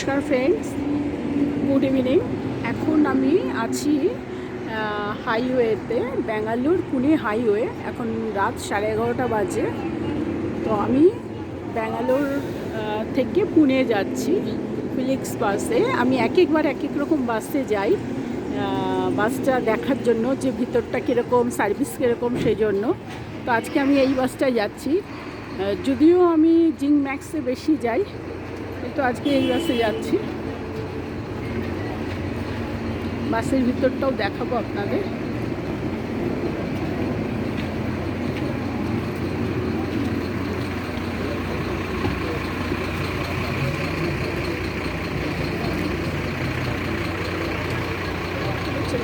নমস্কার friends, good evening. এখন আমি আছি হাইওয়েতে, ব্যাঙ্গালোর পুনে হাইওয়ে। এখন রাত 11:30 বাজে। তো আমি ব্যাঙ্গালোর থেকে পুনে যাচ্ছি ফিলিক্স বাসে। আমি এক এক রকম বাসে যাই, বাসটা দেখার জন্য যে ভিতরটা কীরকম, সার্ভিস কীরকম, সেই জন্য। তো আজকে আমি এই বাসটায় যাচ্ছি। যদিও আমি জিং ম্যাক্সে বেশি যাই, তো আজকে এই বাসে যাচ্ছি। বাসের ভিতরটাও দেখাবো আপনাদের।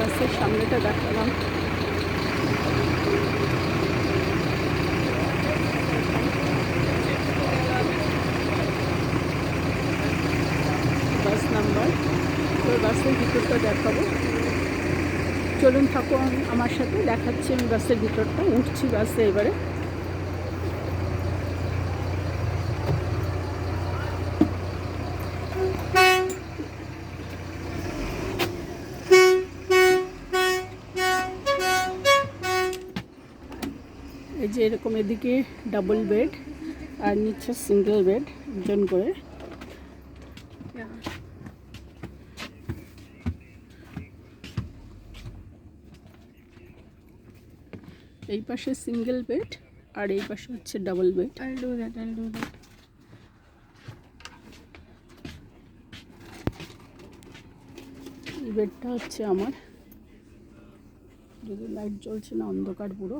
বাসের সামনেটা দেখালাম। বাস নাম্বার, তো বাসের ভিতরটা দেখাবো। চলুন থাকুন আমার সাথে, দেখাচ্ছি আমি বাসের ভিতরটা। উঠছি বাসে এবারে। এই যে এরকম, এদিকে ডাবল বেড আর নিচে সিঙ্গেল বেড, একজন করে। এই পাশে সিঙ্গেল বেড আর এই পাশে হচ্ছে ডাবল বেড। এই বেডটা হচ্ছে আমার। যদি লাইট জ্বলছে না, অন্ধকার পুরো।